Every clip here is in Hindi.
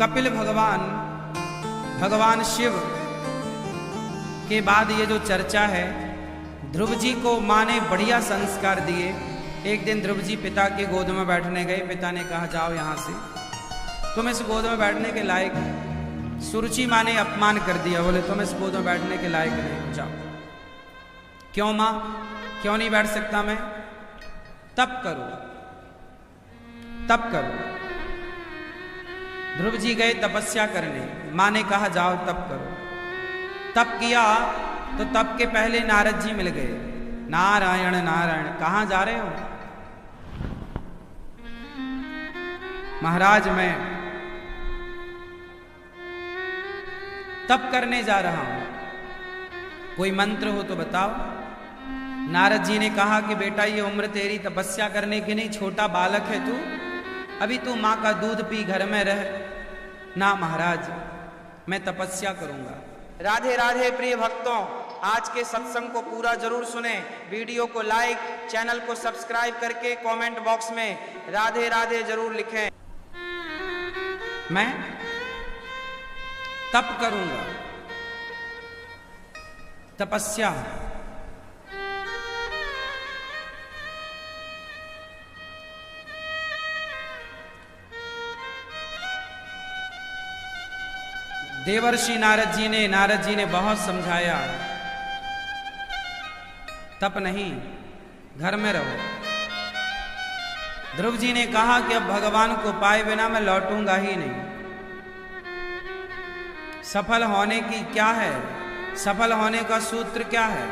कपिल भगवान, भगवान शिव के बाद ये जो चर्चा है, ध्रुव जी को माँ ने बढ़िया संस्कार दिए। एक दिन ध्रुव जी पिता की गोद में बैठने गए। पिता ने कहा जाओ यहाँ से, तुम इस गोद में बैठने के लायक। सुरुचि माँ ने अपमान कर दिया, बोले तुम इस गोद में बैठने के लायक नहीं, जाओ। क्यों माँ, क्यों नहीं बैठ सकता मैं? तप करो, तप करो। ध्रुव जी गए तपस्या करने। माँ ने कहा जाओ तप करो। तप किया तो तप के पहले नारद जी मिल गए। नारायण नारायण, कहाँ जा रहे हो? महाराज मैं तप करने जा रहा हूं, कोई मंत्र हो तो बताओ। नारद जी ने कहा कि बेटा ये उम्र तेरी तपस्या करने की नहीं, छोटा बालक है तू, अभी तू माँ का दूध पी, घर में रह। ना महाराज, मैं तपस्या करूंगा। राधे राधे प्रिय भक्तों, आज के सत्संग को पूरा जरूर सुने। वीडियो को लाइक, चैनल को सब्सक्राइब करके कमेंट बॉक्स में राधे राधे जरूर लिखें। मैं तप करूंगा, तपस्या। देवर्षि नारद जी ने बहुत समझाया, तप नहीं, घर में रहो। ध्रुव जी ने कहा कि अब भगवान को पाए बिना मैं लौटूंगा ही नहीं। सफल होने की क्या है, सफल होने का सूत्र क्या है?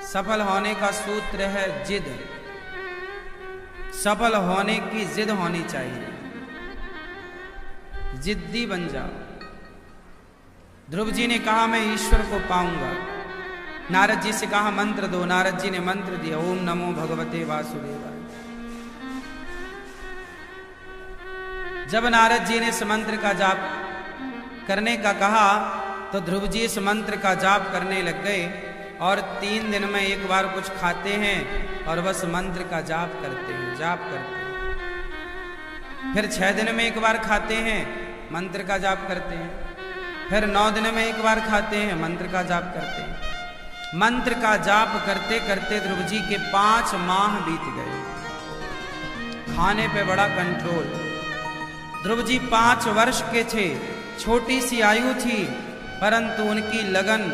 सफल होने का सूत्र है जिद। सफल होने की जिद होनी चाहिए, जिद्दी बन जाओ। ध्रुव जी ने कहा मैं ईश्वर को पाऊंगा। नारद जी से कहा मंत्र दो। नारद जी ने मंत्र दिया, ओम नमो भगवते वासुदेवाय। जब नारद जी ने इस मंत्र का जाप करने का कहा तो ध्रुव जी इस मंत्र का जाप करने लग गए और 3 दिन में एक बार कुछ खाते हैं और बस मंत्र का जाप करते हैं, जाप करते हैं। फिर 6 दिन में एक बार खाते हैं, मंत्र का जाप करते हैं। फिर 9 दिन में एक बार खाते हैं, मंत्र का जाप करते हैं। मंत्र का जाप करते करते ध्रुव जी के 5 माह बीत गए। खाने पे बड़ा कंट्रोल। ध्रुव जी 5 वर्ष के थे, छोटी सी आयु थी, परंतु उनकी लगन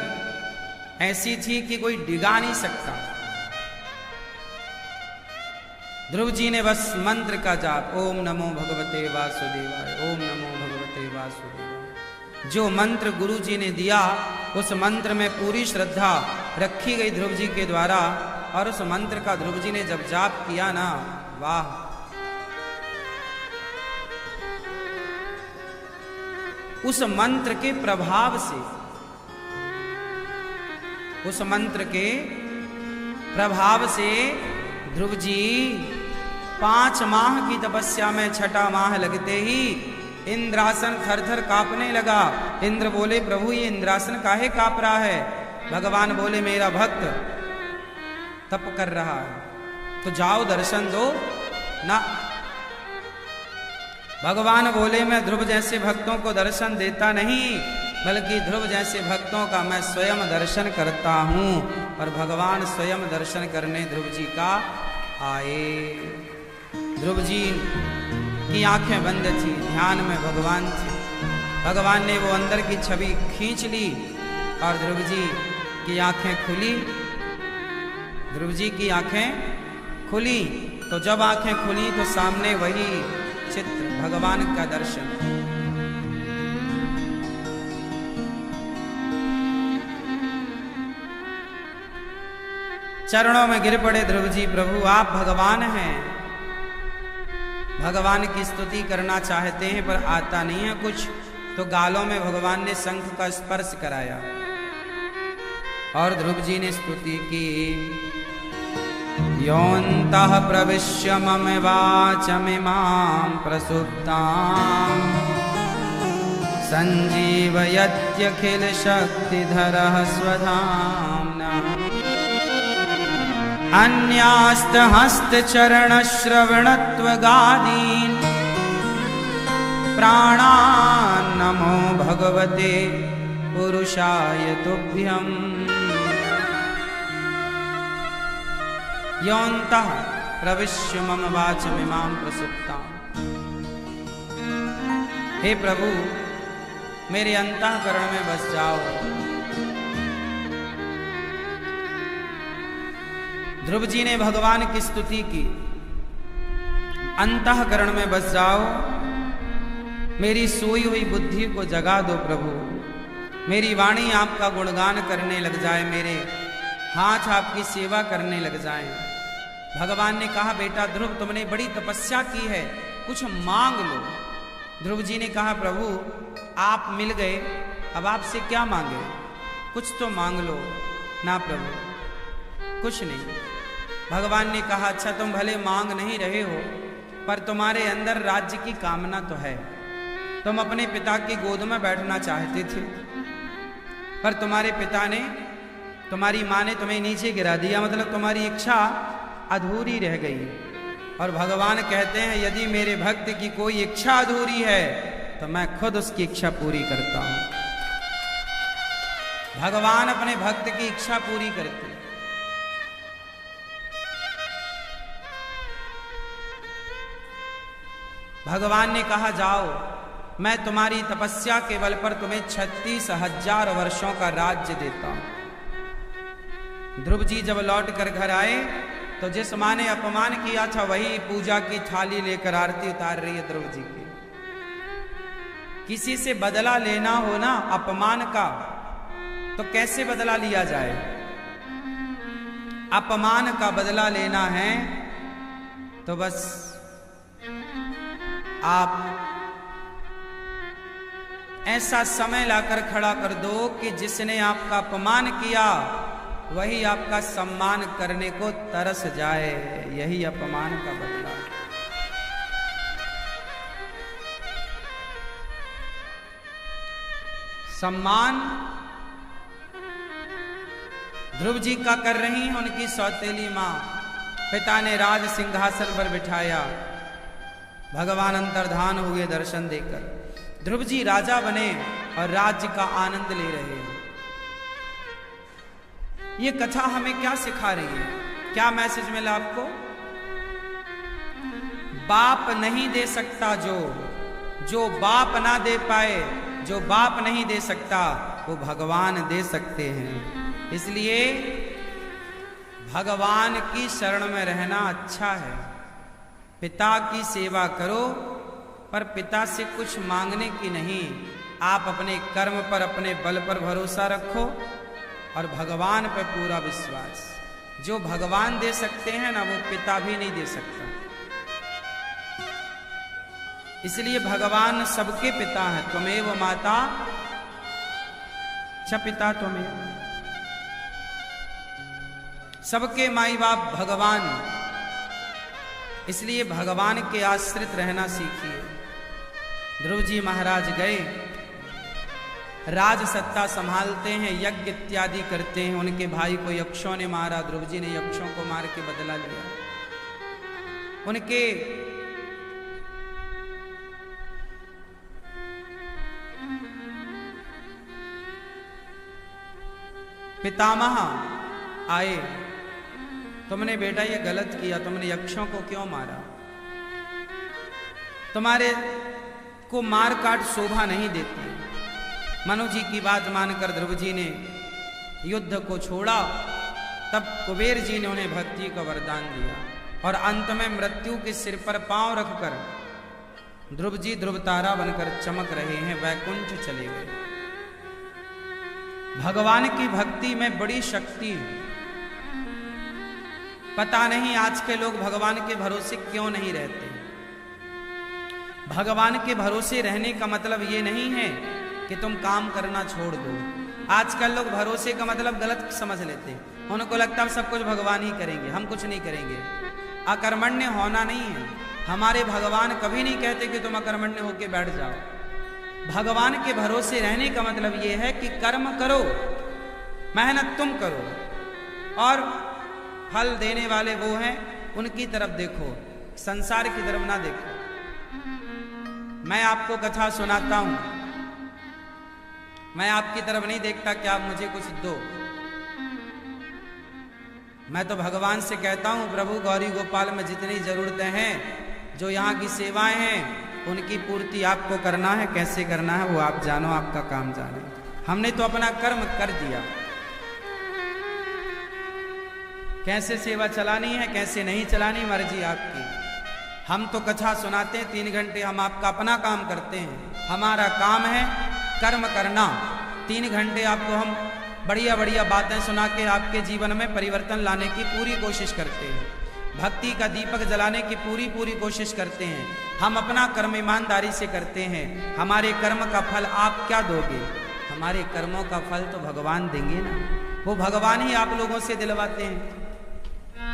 ऐसी थी कि कोई डिगा नहीं सकता। ध्रुव जी ने बस मंत्र का जाप, ओम नमो भगवते वासुदेवाय, ओम नमो भगवते वासुदेवाय। जो मंत्र गुरु जी ने दिया, उस मंत्र में पूरी श्रद्धा रखी गई ध्रुव जी के द्वारा, और उस मंत्र का ध्रुव जी ने जब जाप किया ना, वाह! उस मंत्र के प्रभाव से, उस मंत्र के प्रभाव से ध्रुव जी 5 माह की तपस्या में 6ठा माह लगते ही इंद्रासन थर-थर कांपने लगा। इंद्र बोले प्रभु ये इंद्रासन काहे कांप रहा है? भगवान बोले मेरा भक्त तप कर रहा है, तो जाओ दर्शन दो ना। भगवान बोले मैं ध्रुव जैसे भक्तों को दर्शन देता नहीं, बल्कि ध्रुव जैसे भक्तों का मैं स्वयं दर्शन करता हूं। और भगवान स्वयं दर्शन करने ध्रुव जी का आए। ध्रुव जी की आंखें बंद थी, ध्यान में भगवान थे। भगवान ने वो अंदर की छवि खींच ली और ध्रुव जी की आंखें खुली। ध्रुव जी की आंखें खुली, तो जब आंखें खुली तो सामने वही चित्र, भगवान का दर्शन। चरणों में गिर पड़े ध्रुव जी, प्रभु आप भगवान हैं। भगवान की स्तुति करना चाहते हैं पर आता नहीं है कुछ, तो गालों में भगवान ने शंख का स्पर्श कराया और ध्रुव जी ने स्तुति की। योऽन्तः प्रविश्य मम वाचमिमां प्रसुप्तां संजीवयत्यखिल शक्तिधरः स्वधाम्ना अन्यास्तहस्तचरणश्रवणत्वगादीन् प्राणान् नमो भगवते पुरुषाय तुभ्यम्। योऽन्तः प्रविश्य मम वाचमिमां प्रसुप्ताम्। हे प्रभु, मेरे अंतःकरण में बस जाओ। ध्रुव जी ने भगवान की स्तुति की, अंतःकरण में बस जाओ, मेरी सोई हुई बुद्धि को जगा दो प्रभु, मेरी वाणी आपका गुणगान करने लग जाए, मेरे हाथ आपकी सेवा करने लग जाएं। भगवान ने कहा, बेटा ध्रुव, तुमने बड़ी तपस्या की है, कुछ मांग लो। ध्रुव जी ने कहा, प्रभु आप मिल गए, अब आपसे क्या मांगे, कुछ तो मांग लो। ना प्रभु, कुछ नहीं। भगवान ने कहा, अच्छा तुम भले मांग नहीं रहे हो, पर तुम्हारे अंदर राज्य की कामना तो है। तुम अपने पिता की गोद में बैठना चाहते थे, पर तुम्हारे पिता ने, तुम्हारी माँ ने तुम्हें नीचे गिरा दिया, मतलब तुम्हारी इच्छा अधूरी रह गई। और भगवान कहते हैं, यदि मेरे भक्त की कोई इच्छा अधूरी है तो मैं खुद उसकी इच्छा पूरी करता हूं। भगवान अपने भक्त की इच्छा पूरी करते हैं। भगवान ने कहा, जाओ, मैं तुम्हारी तपस्या के बल पर तुम्हें 36,000 वर्षों का राज्य देता हूं। ध्रुव जी जब लौट कर घर आए तो जिस माँ ने अपमान किया था वही पूजा की थाली लेकर आरती उतार रही है ध्रुव जी की। किसी से बदला लेना हो ना अपमान का, तो कैसे बदला लिया जाए? अपमान का बदला लेना है तो बस आप ऐसा समय लाकर खड़ा कर दो कि जिसने आपका अपमान किया वही आपका सम्मान करने को तरस जाए। यही अपमान का बदला। सम्मान ध्रुव जी का कर रही हैं उनकी सौतेली मां। पिता ने राज सिंहासन पर बिठाया, भगवान अंतर्धान हुए दर्शन देकर। ध्रुव जी राजा बने और राज्य का आनंद ले रहे हैं। ये कथा हमें क्या सिखा रही है, क्या मैसेज मिला आपको? बाप नहीं दे सकता, जो बाप ना दे पाए, जो बाप नहीं दे सकता वो भगवान दे सकते हैं। इसलिए भगवान की शरण में रहना अच्छा है। पिता की सेवा करो, पर पिता से कुछ मांगने की नहीं। आप अपने कर्म पर, अपने बल पर भरोसा रखो और भगवान पर पूरा विश्वास। जो भगवान दे सकते हैं ना, वो पिता भी नहीं दे सकता। इसलिए भगवान सबके पिता हैं। त्वमेव माता च पिता त्वमेव। सबके माई बाप भगवान। इसलिए भगवान के आश्रित रहना सीखिए। ध्रुव जी महाराज गए, राज सत्ता संभालते हैं, यज्ञ इत्यादि करते हैं। उनके भाई को यक्षों ने मारा, ध्रुव जी ने यक्षों को मार के बदला लिया। उनके पितामह आए, तुमने बेटा ये गलत किया, तुमने यक्षों को क्यों मारा? तुम्हारे को मार काट शोभा नहीं देती। मनु जी की बात मानकर ध्रुव जी ने युद्ध को छोड़ा। तब कुबेर जी ने उन्हें भक्ति का वरदान दिया और अंत में मृत्यु के सिर पर पांव रखकर ध्रुव जी ध्रुव तारा बनकर चमक रहे हैं, वैकुंठ चले गए। भगवान की भक्ति में बड़ी शक्ति है। पता नहीं आज के लोग भगवान के भरोसे क्यों नहीं रहते। भगवान के भरोसे रहने का मतलब ये नहीं है कि तुम काम करना छोड़ दो। आजकल लोग भरोसे का मतलब गलत समझ लेते हैं। उनको लगता है सब कुछ भगवान ही करेंगे, हम कुछ नहीं करेंगे। अकर्मण्य होना नहीं है। हमारे भगवान कभी नहीं कहते कि तुम अकर्मण्य होके बैठ जाओ। भगवान के भरोसे रहने का मतलब ये है कि कर्म करो, मेहनत तुम करो और फल देने वाले वो हैं, उनकी तरफ देखो, संसार की तरफ ना देखो। मैं आपको कथा सुनाता हूं, मैं आपकी तरफ नहीं देखता कि आप मुझे कुछ दो। मैं तो भगवान से कहता हूं, प्रभु गौरी गोपाल में जितनी जरूरतें हैं, जो यहाँ की सेवाएं हैं, उनकी पूर्ति आपको करना है। कैसे करना है वो आप जानो, आपका काम जाने। हमने तो अपना कर्म कर दिया, कैसे सेवा चलानी है कैसे नहीं चलानी मर्जी आपकी। हम तो कथा सुनाते हैं 3 घंटे, हम आपका अपना काम करते हैं। हमारा काम है कर्म करना। 3 घंटे आपको हम बढ़िया बढ़िया बातें सुना के आपके जीवन में परिवर्तन लाने की पूरी कोशिश करते हैं, भक्ति का दीपक जलाने की पूरी कोशिश करते हैं। हम अपना कर्म ईमानदारी से करते हैं। हमारे कर्म का फल आप क्या दोगे? हमारे कर्मों का फल तो भगवान देंगे ना। वो भगवान ही आप लोगों से दिलवाते हैं।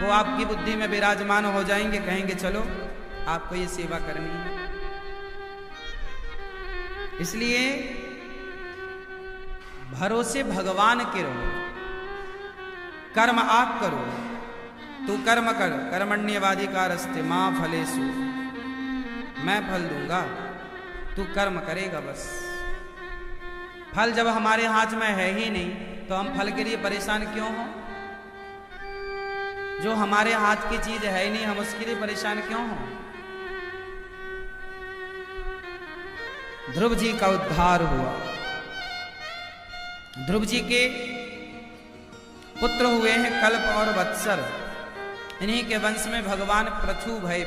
वो आपकी बुद्धि में विराजमान हो जाएंगे, कहेंगे चलो आपको ये सेवा करनी है। इसलिए भरोसे भगवान के रहो। कर्म आप करो, तू कर्म कर, कर्मण्यवाधिकारस्ते मां फलेषु, मैं फल दूंगा, तू कर्म करेगा बस। फल जब हमारे हाथ में है ही नहीं तो हम फल के लिए परेशान क्यों हो? जो हमारे हाथ की चीज है ही नहीं, हम उसके लिए परेशान क्यों हो? ध्रुव जी का उद्धार हुआ। ध्रुव जी के पुत्र हुए हैं कल्प और वत्सर। इन्हीं के वंश में भगवान पृथु भय।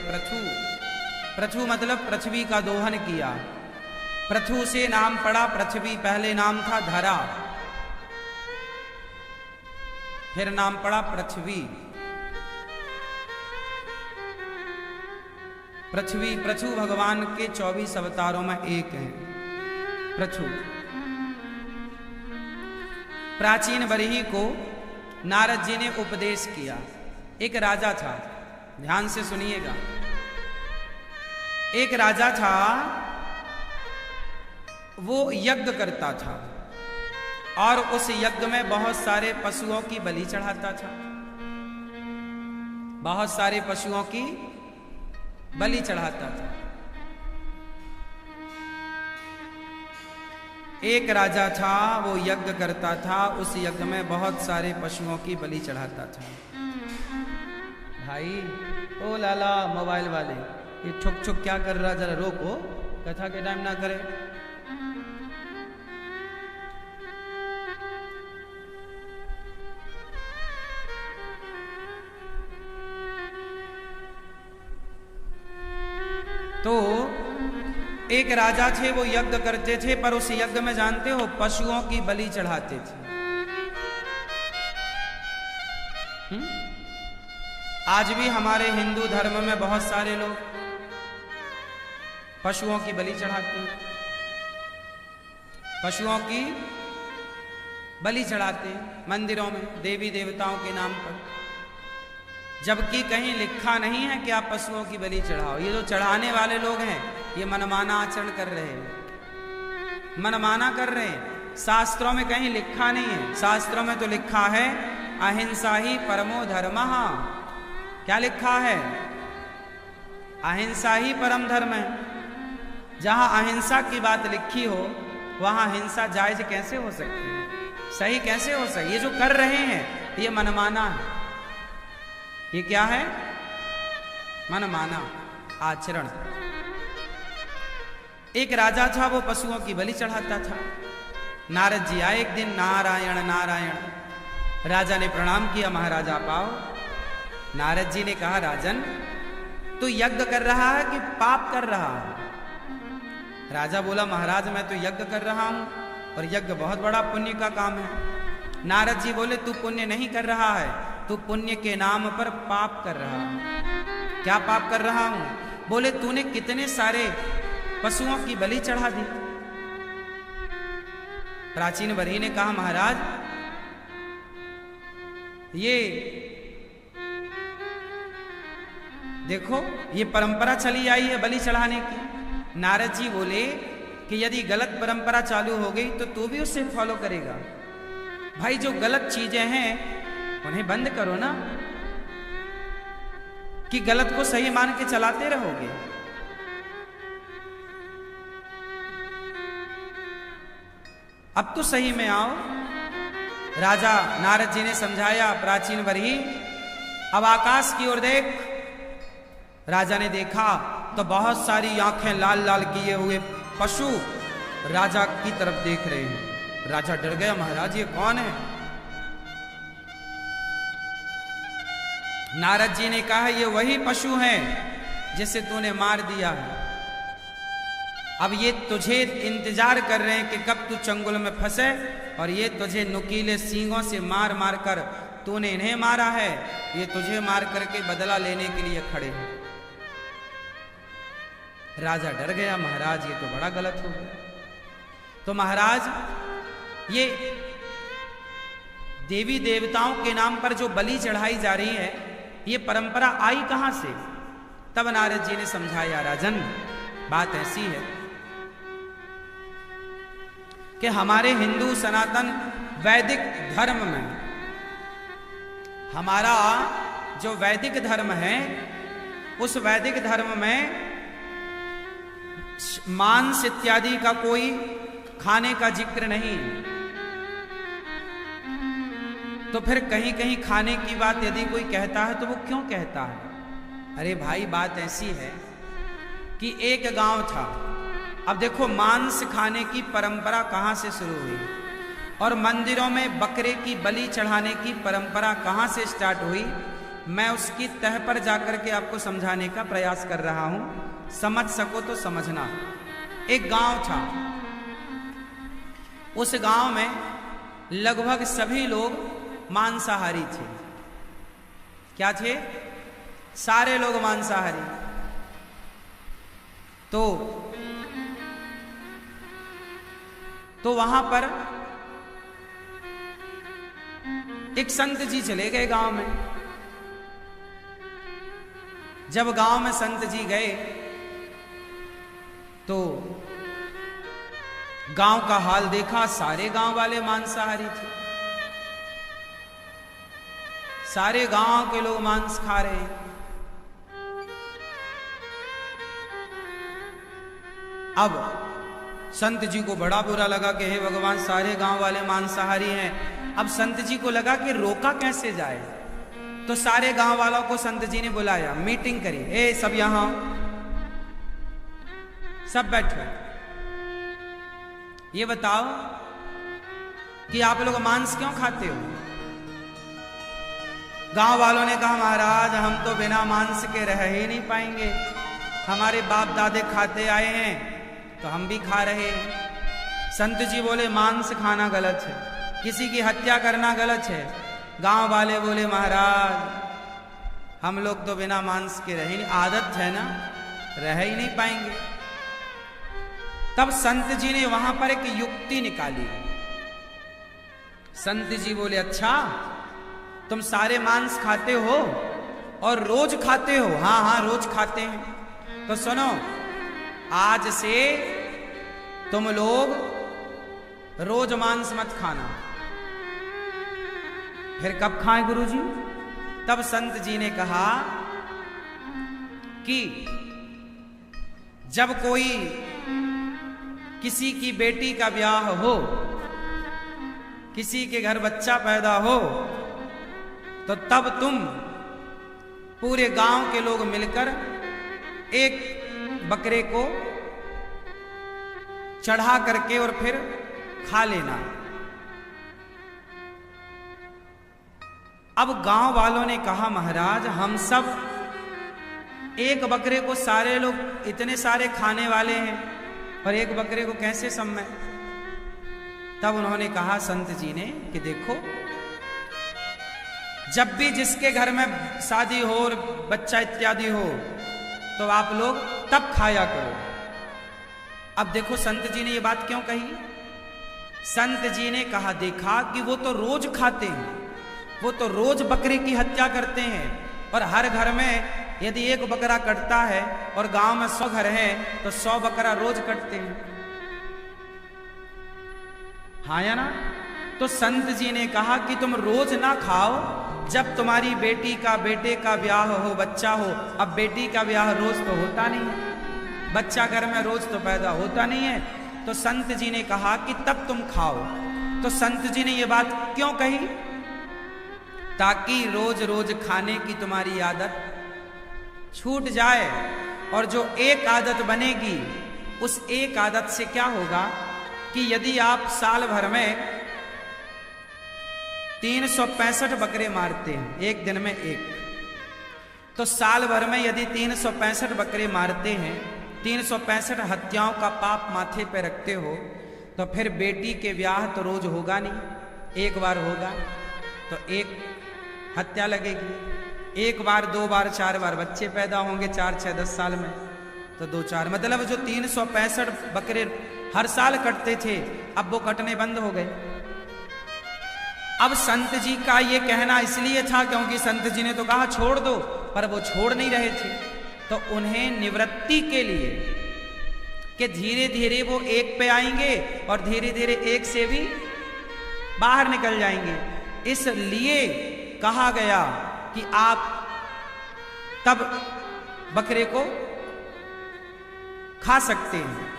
पृथु मतलब पृथ्वी का दोहन किया। पृथु से नाम पड़ा पृथ्वी। पहले नाम था धरा, फिर नाम पड़ा पृथ्वी। पृथु भगवान के 24 अवतारों में एक है पृथु। प्राचीन बरही को नारद जी ने उपदेश किया। एक राजा था, ध्यान से सुनिएगा। एक राजा था, वो यज्ञ करता था और उस यज्ञ में बहुत सारे पशुओं की बलि चढ़ाता था। बहुत सारे पशुओं की बलि चढ़ाता था। एक राजा था, वो यज्ञ करता था, उस यज्ञ में बहुत सारे पशुओं की बलि चढ़ाता था। भाई ओ लाला मोबाइल वाले, ये छुक छुक क्या कर रहा, जरा रोको, कथा के टाइम ना करे। तो एक राजा थे, वो यज्ञ करते थे, पर उस यज्ञ में जानते हो पशुओं की बलि चढ़ाते थे। आज भी हमारे हिंदू धर्म में बहुत सारे लोग पशुओं की बलि चढ़ाते हैं, पशुओं की बलि चढ़ाते हैं मंदिरों में देवी देवताओं के नाम पर, जबकि कहीं लिखा नहीं है कि आप पशुओं की बलि चढ़ाओ। ये जो चढ़ाने वाले लोग हैं, ये मनमाना आचरण कर रहे हैं, मनमाना कर रहे हैं। शास्त्रों में कहीं लिखा नहीं है। शास्त्रों में तो लिखा है अहिंसा ही परमो धर्मः। क्या लिखा है? अहिंसा ही परम धर्म है। जहां अहिंसा की बात लिखी हो, वहां हिंसा जायज कैसे हो सकती है, सही कैसे हो सकती? ये जो कर रहे हैं ये मनमाना है। ये क्या है? मनमाना आचरण। एक राजा था, वो पशुओं की बलि चढ़ाता था। नारद जी आए एक दिन, नारायण नारायण। राजा ने प्रणाम किया, महाराजा पाओ। नारद जी ने कहा, राजन तू यज्ञ कर रहा है कि पाप कर रहा है? राजा बोला, महाराज मैं तो यज्ञ कर रहा हूं, और यज्ञ बहुत बड़ा पुण्य का काम है। नारद जी बोले, तू पुण्य नहीं कर रहा है, तू पुण्य के नाम पर पाप कर रहा है। क्या पाप कर रहा हूं? बोले, तूने कितने सारे पशुओं की बलि चढ़ा दी। प्राचीन बरही ने कहा, महाराज ये देखो, ये परंपरा चली आई है बलि चढ़ाने की। नारद जी बोले कि यदि गलत परंपरा चालू हो गई तो तू भी उससे फॉलो करेगा। भाई जो गलत चीजें हैं उन्हें बंद करो ना, कि गलत को सही मान के चलाते रहोगे। अब तो सही में आओ। राजा नारद जी ने समझाया, प्राचीन वरही अब आकाश की ओर देख। राजा ने देखा तो बहुत सारी आंखें लाल लाल किए हुए पशु राजा की तरफ देख रहे हैं। राजा डर गया, महाराज ये कौन है? नारद जी ने कहा, ये वही पशु हैं जिसे तूने मार दिया है। अब ये तुझे इंतजार कर रहे हैं कि कब तू चंगुल में फंसे, और ये तुझे नुकीले सींगों से मार मार कर तूने इन्हें मारा है, ये तुझे मार करके बदला लेने के लिए खड़े हैं। राजा डर गया, महाराज ये तो बड़ा गलत हो गया। तो महाराज ये देवी देवताओं के नाम पर जो बलि चढ़ाई जा रही है, ये परंपरा आई कहां से? तब नारद जी ने समझाया, राजन बात ऐसी है कि हमारे हिंदू सनातन वैदिक धर्म में, हमारा जो वैदिक धर्म है, उस वैदिक धर्म में मांस इत्यादि का कोई खाने का जिक्र नहीं। तो फिर कहीं कहीं खाने की बात यदि कोई कहता है तो वो क्यों कहता है? अरे भाई बात ऐसी है कि एक गांव था। अब देखो मांस खाने की परंपरा कहां से शुरू हुई और मंदिरों में बकरे की बलि चढ़ाने की परंपरा कहां से स्टार्ट हुई, मैं उसकी तह पर जाकर के आपको समझाने का प्रयास कर रहा हूं। समझ सको तो समझना। एक गांव था, उस गांव में लगभग सभी लोग मांसाहारी थे। क्या थे? सारे लोग मांसाहारी। तो वहां पर एक संत जी चले गए गांव में। जब गांव में संत जी गए तो गांव का हाल देखा, सारे गांव वाले मांसाहारी थे। सारे गांव के लोग मांस खा रहे हैं। अब संत जी को बड़ा बुरा लगा कि हे भगवान, सारे गांव वाले मांसाहारी हैं। अब संत जी को लगा कि रोका कैसे जाए, तो सारे गांव वालों को संत जी ने बुलाया, मीटिंग करी। ए सब यहां, सब बैठो, ये बताओ कि आप लोग मांस क्यों खाते हो? गांव वालों ने कहा, महाराज हम तो बिना मांस के रह ही नहीं पाएंगे। हमारे बाप दादे खाते आए हैं तो हम भी खा रहे हैं। संत जी बोले, मांस खाना गलत है, किसी की हत्या करना गलत है। गांव वाले बोले, महाराज हम लोग तो बिना मांस के रह ही नहीं, आदत है ना, रह ही नहीं पाएंगे। तब संत जी ने वहां पर एक युक्ति निकाली। संत जी बोले, अच्छा तुम सारे मांस खाते हो और रोज खाते हो? हाँ हाँ रोज खाते हैं। तो सुनो, आज से तुम लोग रोज मांस मत खाना। फिर कब खाएं गुरुजी? तब संत जी ने कहा कि जब कोई किसी की बेटी का ब्याह हो, किसी के घर बच्चा पैदा हो, तो तब तुम पूरे गांव के लोग मिलकर एक बकरे को चढ़ा करके और फिर खा लेना। अब गांव वालों ने कहा, महाराज हम सब एक बकरे को, सारे लोग इतने सारे खाने वाले हैं और एक बकरे को कैसे सम्में? तब उन्होंने कहा संत जी ने कि देखो, जब भी जिसके घर में शादी हो और बच्चा इत्यादि हो तो आप लोग तब खाया करो। अब देखो संत जी ने ये बात क्यों कही? संत जी ने कहा, देखा कि वो तो रोज खाते हैं, वो तो रोज बकरे की हत्या करते हैं, और हर घर में यदि एक बकरा कटता है और गांव में 100 घर हैं तो 100 बकरा रोज कटते हैं। हाँ या ना? तो संत जी ने कहा कि तुम रोज ना खाओ, जब तुम्हारी बेटी का, बेटे का ब्याह हो, बच्चा हो। अब बेटी का ब्याह रोज तो होता नहीं है, बच्चा घर में रोज तो पैदा होता नहीं है, तो संत जी ने कहा कि तब तुम खाओ। तो संत जी ने ये बात क्यों कही? ताकि रोज रोज खाने की तुम्हारी आदत छूट जाए, और जो एक आदत बनेगी उस एक आदत से क्या होगा कि यदि आप साल भर में 365 बकरे मारते हैं, एक दिन में एक, तो साल भर में यदि 365 बकरे मारते हैं, 365 हत्याओं का पाप माथे पे रखते हो, तो फिर बेटी के ब्याह तो रोज होगा नहीं, एक बार होगा तो एक हत्या लगेगी, एक बार, दो बार, चार बार बच्चे पैदा होंगे 4, 6, 10 साल में, तो 2, 4, मतलब जो 365 बकरे हर साल कटते थे अब वो कटने बंद हो गए। अब संत जी का ये कहना इसलिए था क्योंकि संत जी ने तो कहा छोड़ दो, पर वो छोड़ नहीं रहे थे, तो उन्हें निवृत्ति के लिए कि धीरे धीरे वो एक पे आएंगे और धीरे धीरे एक से भी बाहर निकल जाएंगे, इसलिए कहा गया कि आप तब बकरे को खा सकते हैं।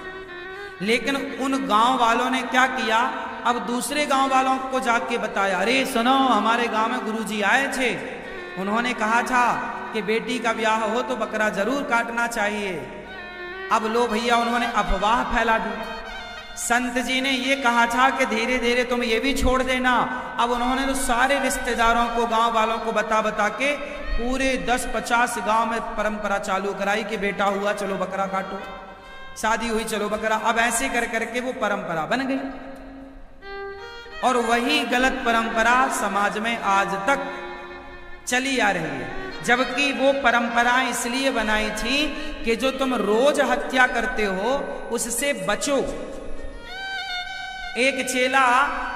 लेकिन उन गांव वालों ने क्या किया, अब दूसरे गांव वालों को जाके बताया, अरे सुनो, हमारे गांव में गुरुजी आए थे, उन्होंने कहा था कि बेटी का ब्याह हो तो बकरा जरूर काटना चाहिए। अब लो भैया, उन्होंने अफवाह फैला दी। संत जी ने ये कहा था कि धीरे धीरे तुम ये भी छोड़ देना। अब उन्होंने तो सारे रिश्तेदारों को, गांव वालों को बता बता के पूरे 10-50 गांव में परंपरा चालू कराई कि बेटा हुआ चलो बकरा काटो, शादी हुई चलो बकरा। अब ऐसे कर करके वो परंपरा बन गई, और वही गलत परंपरा समाज में आज तक चली आ रही है। जबकि वो परंपराएं इसलिए बनाई थी कि जो तुम रोज हत्या करते हो उससे बचो। एक चेला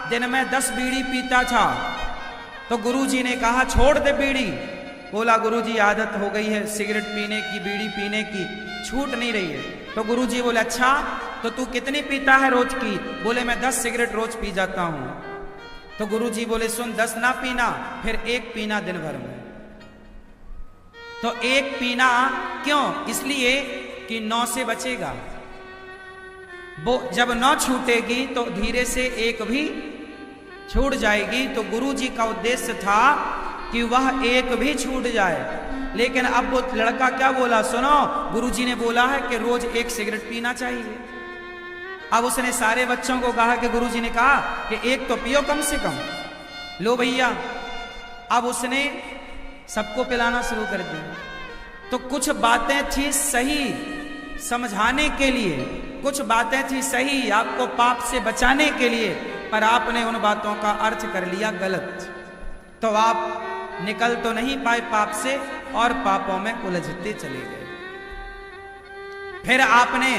दिन में 10 बीड़ी पीता था, तो गुरुजी ने कहा छोड़ दे बीड़ी। बोला गुरुजी आदत हो गई है सिगरेट पीने की, बीड़ी पीने की, छूट नहीं रही है। तो गुरुजी बोले अच्छा तो तू कितनी पीता है रोज की? बोले मैं 10 सिगरेट रोज पी जाता हूं। तो गुरुजी बोले सुन, 10 ना पीना, फिर एक पीना दिन भर में। तो एक पीना क्यों? इसलिए कि 9 से बचेगा। वो जब 9 छूटेगी तो धीरे से एक भी छूट जाएगी। तो गुरुजी का उद्देश्य था कि वह एक भी छूट जाए। लेकिन अब वो लड़का क्या बोला, सुनो, गुरुजी ने बोला है कि रोज एक सिगरेट पीना चाहिए। अब उसने सारे बच्चों को कहा कि गुरुजी ने कहा कि एक तो पियो कम से कम, लो भैया। अब उसने सबको पिलाना शुरू कर दिया। तो कुछ बातें थी सही समझाने के लिए, कुछ बातें थी सही आपको पाप से बचाने के लिए, पर आपने उन बातों का अर्थ कर लिया गलत। तो आप निकल तो नहीं पाए पाप से और पापों में उलझते चले गए। फिर आपने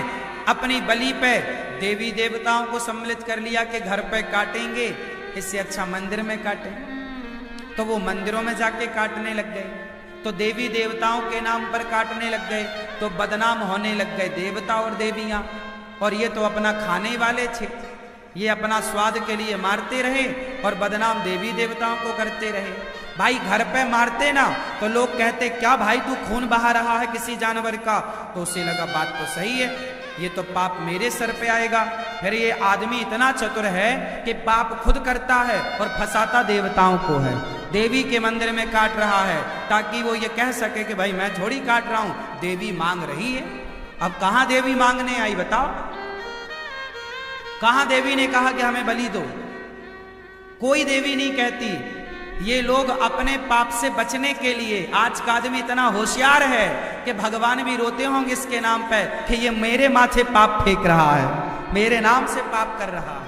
अपनी बलि पे देवी देवताओं को सम्मिलित कर लिया कि घर पे काटेंगे, इससे अच्छा मंदिर में काटें। तो वो मंदिरों में जाके काटने लग गए, तो देवी देवताओं के नाम पर काटने लग गए, तो बदनाम होने लग गए देवता और देवियां। और ये तो अपना खाने वाले थे, ये अपना स्वाद के लिए मारते रहे और बदनाम देवी देवताओं को करते रहे। भाई घर पे मारते ना तो लोग कहते क्या भाई तू खून बहा रहा है किसी जानवर का, तो उसे लगा बात तो सही है, ये तो पाप मेरे सर पे आएगा। फिर ये आदमी इतना चतुर है कि पाप खुद करता है और फंसाता देवताओं को है। देवी के मंदिर में काट रहा है ताकि वो ये कह सके कि भाई मैं थोड़ी काट रहा हूं, देवी मांग रही है। अब कहां देवी मांगने आई बताओ? कहां देवी ने कहा कि हमें बलि दो? कोई देवी नहीं कहती। ये लोग अपने पाप से बचने के लिए, आज का आदमी इतना होशियार है कि भगवान भी रोते होंगे इसके नाम पे कि ये मेरे माथे पाप फेंक रहा है, मेरे नाम से पाप कर रहा है।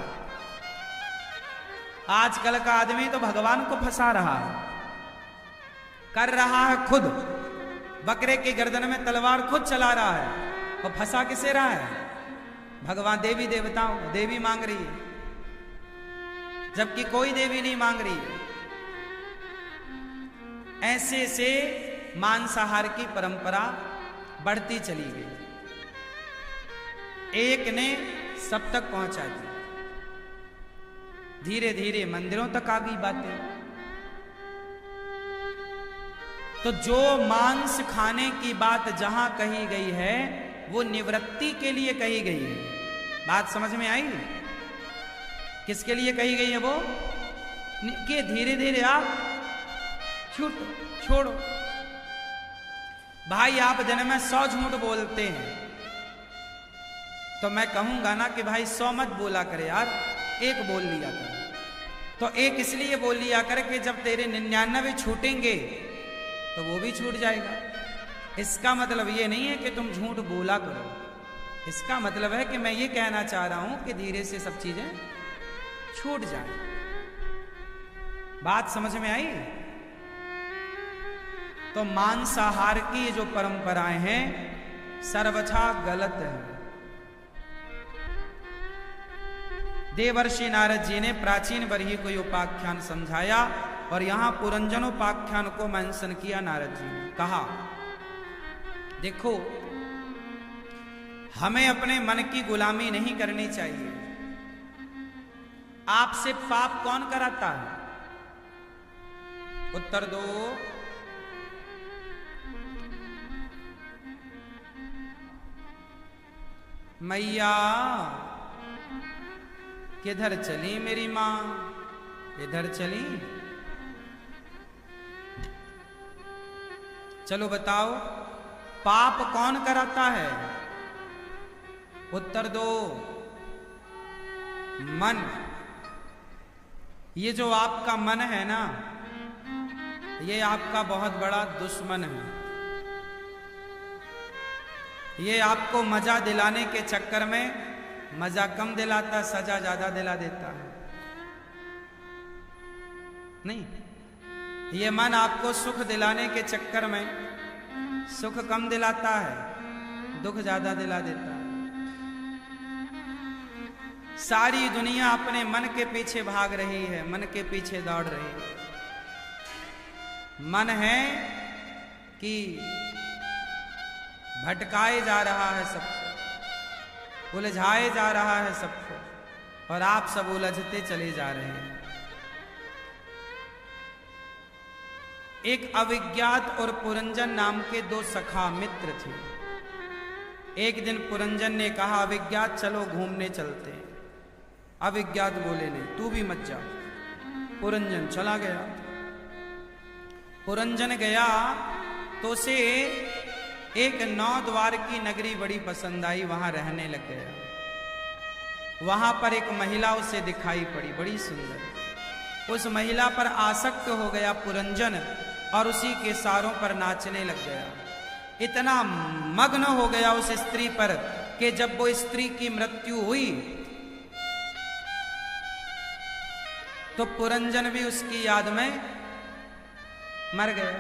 आजकल का आदमी तो भगवान को फंसा रहा है, कर रहा है खुद, बकरे की गर्दन में तलवार खुद चला रहा है, और फंसा किसे रहा है? भगवान देवी देवताओं, देवी मांग रही है, जबकि कोई देवी नहीं मांग रही है। ऐसे से मांसाहार की परंपरा बढ़ती चली गई, एक ने सब तक पहुंचा दी, धीरे धीरे मंदिरों तक आ गई बातें। तो जो मांस खाने की बात जहां कही गई है वो निवृत्ति के लिए कही गई है। बात समझ में आई? किसके लिए कही गई है वो? कि धीरे धीरे आप छोड़ो। भाई आप दिन में 100 झूठ बोलते हैं, तो मैं कहूंगा ना कि भाई 100 मत बोला करे यार, एक बोल लिया कर। तो एक इसलिए बोल लिया कर कि जब तेरे 99 छूटेंगे तो वो भी छूट जाएगा। इसका मतलब ये नहीं है कि तुम झूठ बोला करो, इसका मतलब है कि मैं ये कहना चाह रहा हूं कि धीरे से सब चीजें छूट जाए। बात समझ में आई? तो मांसाहार की जो परंपराएं हैं सर्वथा गलत है। देवर्षि नारद जी ने प्राचीन बरही को उपाख्यान समझाया और यहां पुरंजनोपाख्यान को मेंशन किया। नारद जी ने कहा, देखो हमें अपने मन की गुलामी नहीं करनी चाहिए। आपसे पाप कौन कराता है? उत्तर दो। मैया किधर चली मेरी मां, इधर चली? चलो बताओ, पाप कौन कराता है? उत्तर दो। मन। ये जो आपका मन है ना, ये आपका बहुत बड़ा दुश्मन है। ये आपको मजा दिलाने के चक्कर में मजा कम दिलाता, सजा ज्यादा दिला देता है। नहीं, ये मन आपको सुख दिलाने के चक्कर में सुख कम दिलाता है, दुख ज्यादा दिला देता है। सारी दुनिया अपने मन के पीछे भाग रही है, मन के पीछे दौड़ रही है। मन है कि भटकाए जा रहा है सबको, उलझाए जा रहा है सबको, और आप सब उलझते चले जा रहे हैं। एक अविज्ञात और पुरंजन नाम के 2 सखा मित्र थे। एक दिन पुरंजन ने कहा, अविज्ञात चलो घूमने चलते हैं। अविज्ञात बोले, नहीं तू भी मत जा। पुरंजन चला गया। पुरंजन गया तो उसे एक 9 द्वार की नगरी बड़ी पसंद आई, वहां रहने लग गया। वहां पर एक महिला उसे दिखाई पड़ी, बड़ी सुंदर। उस महिला पर आसक्त हो गया पुरंजन और उसी के सारों पर नाचने लग गया। इतना मग्न हो गया उस स्त्री पर कि जब वो स्त्री की मृत्यु हुई तो पुरंजन भी उसकी याद में मर गया।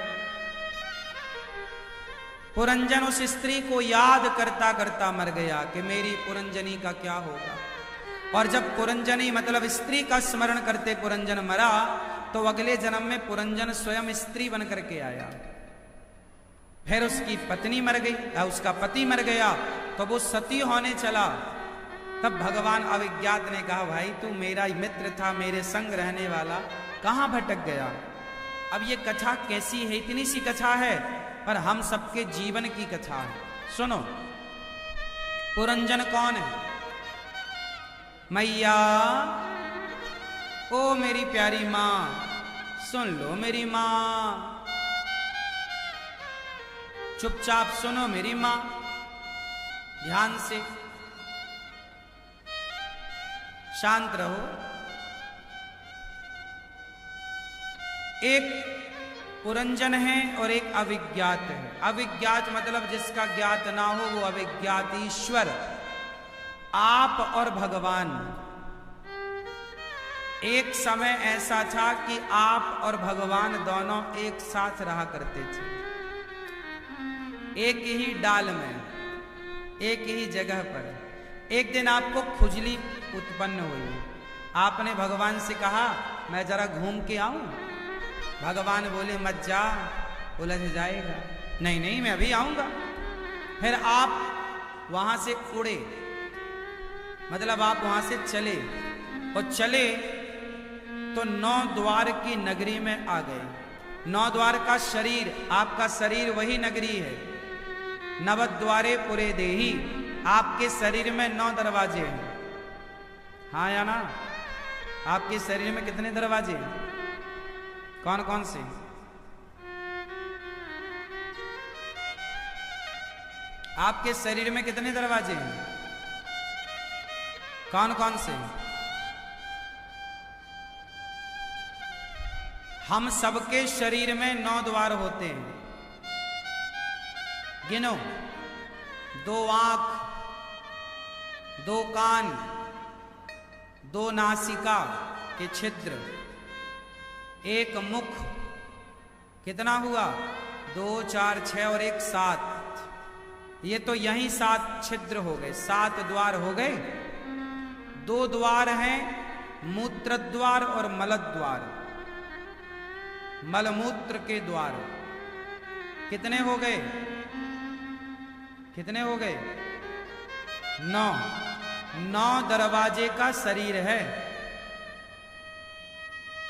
पुरंजन उस स्त्री को याद करता करता मर गया कि मेरी पुरंजनी का क्या होगा। और जब पुरंजनी मतलब स्त्री का स्मरण करते पुरंजन मरा, तो अगले जन्म में पुरंजन स्वयं स्त्री बन करके आया। फिर उसकी पत्नी मर गई, उसका पति मर गया, तो वो सती होने चला। तब भगवान अविज्ञात ने कहा, भाई तू मेरा मित्र था, मेरे संग रहने वाला, कहां भटक गया? अब ये कथा कैसी है? इतनी सी कथा है पर हम सबके जीवन की कथा है। सुनो, पुरंजन कौन है? मैया, ओ मेरी प्यारी मां, सुन लो मेरी मां, चुपचाप सुनो मेरी मां, ध्यान से शांत रहो। एक पुरंजन है और एक अविज्ञात है। अविज्ञात मतलब जिसका ज्ञात ना हो, वो अविज्ञात ईश्वर, आप और भगवान। एक समय ऐसा था कि आप और भगवान दोनों एक साथ रहा करते थे, एक ही डाल में, एक ही जगह पर। एक दिन आपको खुजली उत्पन्न हुई, आपने भगवान से कहा मैं जरा घूम के आऊं। भगवान बोले मत जा, उलझ जाएगा। नहीं नहीं, मैं अभी आऊंगा। फिर आप वहां से उड़े, मतलब आप वहां से चले, और चले तो 9 द्वार की नगरी में आ गए। 9 द्वार का शरीर, आपका शरीर वही नगरी है। नवद्वारे पुरे देही, आपके शरीर में 9 दरवाजे हैं। हाँ या ना? आपके शरीर में कितने दरवाजे? कौन कौन से? आपके शरीर में कितने दरवाजे हैं? कौन कौन से? हम सबके शरीर में 9 द्वार होते हैं। गिनो। 2 आंख, 2 कान, 2 नासिका के छिद्र, 1 मुख, कितना हुआ? 2, 4, 6 और 1 7। ये तो यही 7 छिद्र हो गए, 7 द्वार हो गए। 2 द्वार हैं मूत्र द्वार और मल द्वार, मलमूत्र के द्वार। कितने हो गए? कितने हो गए? 9 दरवाजे का शरीर है।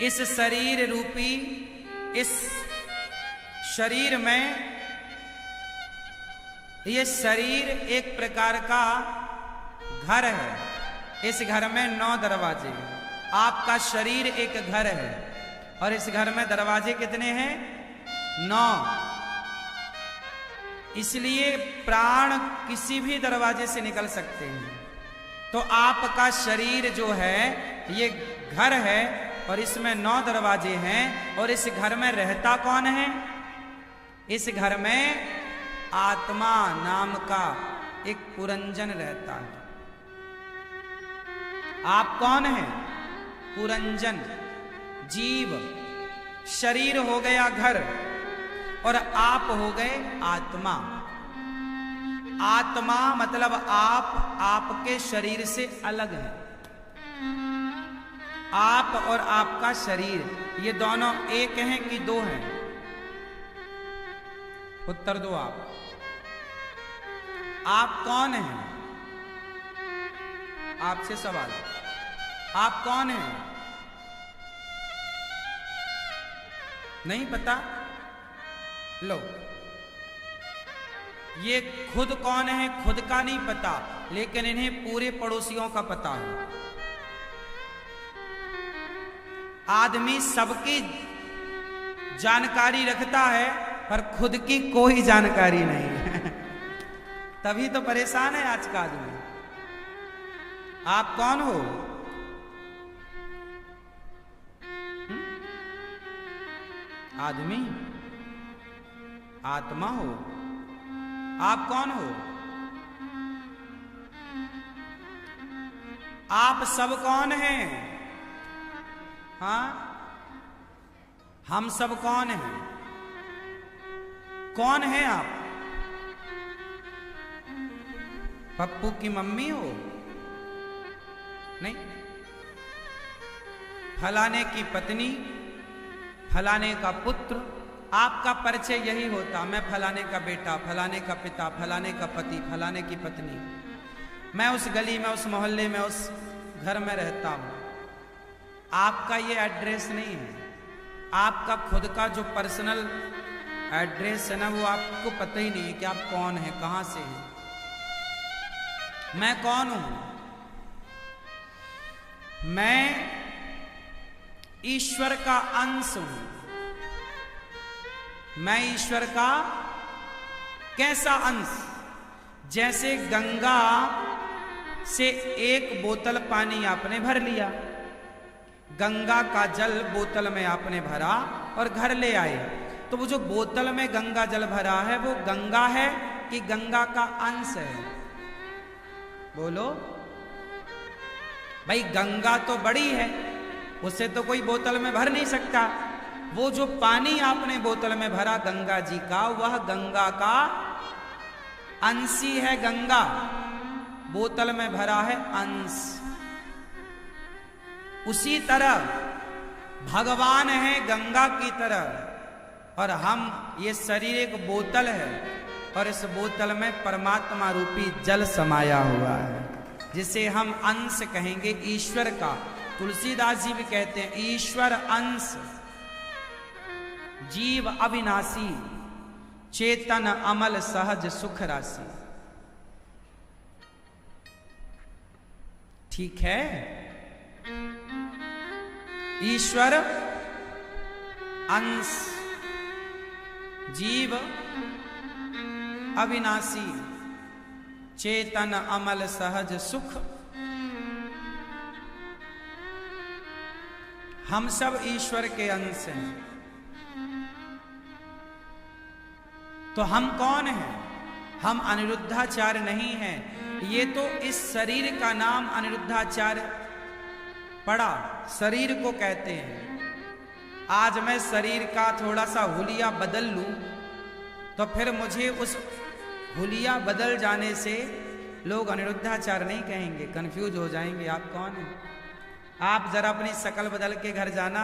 इस शरीर रूपी इस शरीर में, ये शरीर एक प्रकार का घर है। इस घर में 9 दरवाजे हैं। आपका शरीर एक घर है और इस घर में दरवाजे कितने हैं? 9। इसलिए प्राण किसी भी दरवाजे से निकल सकते हैं। तो आपका शरीर जो है ये घर है और इसमें 9 दरवाजे हैं। और इस घर में रहता कौन है? इस घर में आत्मा नाम का एक पुरंजन रहता है। आप कौन हैं? पुरंजन, जीव। शरीर हो गया घर और आप हो गए आत्मा। आत्मा मतलब आप आपके शरीर से अलग है। आप और आपका शरीर ये दोनों एक हैं कि 2 हैं? उत्तर दो आप कौन हैं? आपसे सवाल, आप कौन हैं? नहीं पता? लो, ये खुद कौन है खुद का नहीं पता, लेकिन इन्हें पूरे पड़ोसियों का पता है। आदमी सबकी जानकारी रखता है पर खुद की कोई जानकारी नहीं है। तभी तो परेशान है आज का आदमी। आप कौन हो? आदमी? आत्मा हो? आप कौन हो? आप सब कौन हैं? हाँ, हम सब कौन हैं? कौन है आप? पप्पू की मम्मी हो? नहीं। फलाने की पत्नी, फलाने का पुत्र। आपका परिचय यही होता, मैं फलाने का बेटा, फलाने का पिता, फलाने का पति, फलाने की पत्नी। मैं उस गली में, उस मोहल्ले में, उस घर में रहता हूं। आपका ये एड्रेस नहीं है। आपका खुद का जो पर्सनल एड्रेस है ना, वो आपको पता ही नहीं है कि आप कौन हैं, कहां से हैं। मैं कौन हूं? मैं ईश्वर का अंश हूं। मैं ईश्वर का कैसा अंश? जैसे गंगा से एक बोतल पानी आपने भर लिया, गंगा का जल बोतल में आपने भरा और घर ले आए, तो वो जो बोतल में गंगा जल भरा है वो गंगा है कि गंगा का अंश है? बोलो भाई। गंगा तो बड़ी है, उसे तो कोई बोतल में भर नहीं सकता। वो जो पानी आपने बोतल में भरा गंगा जी का, वह गंगा का अंशी है। गंगा बोतल में भरा है अंश। उसी तरह भगवान है गंगा की तरह, और हम ये शरीर एक बोतल है और इस बोतल में परमात्मा रूपी जल समाया हुआ है, जिसे हम अंश कहेंगे ईश्वर का। तुलसीदास जी भी कहते हैं ईश्वर अंश, जीव अविनाशी, चेतन अमल सहज सुख राशि। ठीक है। ईश्वर अंश, जीव अविनाशी, चेतन अमल सहज सुख। हम सब ईश्वर के अंश हैं। तो हम कौन हैं? हम अनिरुद्धाचार्य नहीं हैं। ये तो इस शरीर का नाम अनिरुद्धाचार्य पड़ा, शरीर को कहते हैं। आज मैं शरीर का थोड़ा सा हुलिया बदल लूं तो फिर मुझे उस हुलिया बदल जाने से लोग अनिरुद्धाचार्य नहीं कहेंगे, कंफ्यूज हो जाएंगे। आप कौन हैं? आप जरा अपनी शक्ल बदल के घर जाना,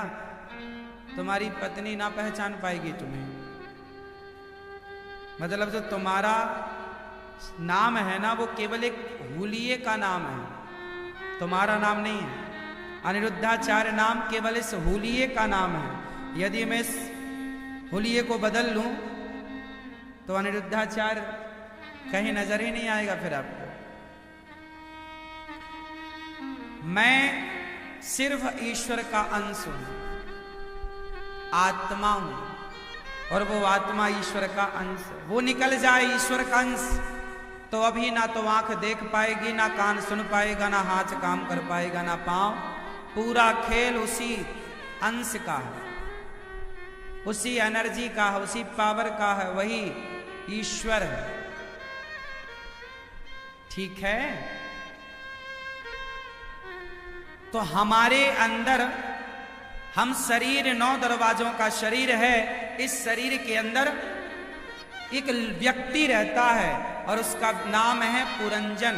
तुम्हारी पत्नी ना पहचान पाएगी तुम्हें। मतलब जो तुम्हारा नाम है ना, वो केवल एक हुलिये का नाम है, तुम्हारा नाम नहीं है। अनिरुद्धाचार्य नाम केवल इस हुलिये का नाम है। यदि मैं इस हुलिये को बदल लूं तो अनिरुद्धाचार्य कहीं नजर ही नहीं आएगा फिर आपको। मैं सिर्फ ईश्वर का अंश हूं, आत्मा हूं, और वो आत्मा ईश्वर का अंश। वो निकल जाए ईश्वर का अंश तो अभी ना तो आंख देख पाएगी, ना कान सुन पाएगा, ना हाथ काम कर पाएगा, ना पांव। पूरा खेल उसी अंश का है, उसी एनर्जी का है, उसी पावर का है, वही ईश्वर है। ठीक है? तो हमारे अंदर, हम शरीर 9 दरवाजों का शरीर है। इस शरीर के अंदर एक व्यक्ति रहता है और उसका नाम है पुरंजन।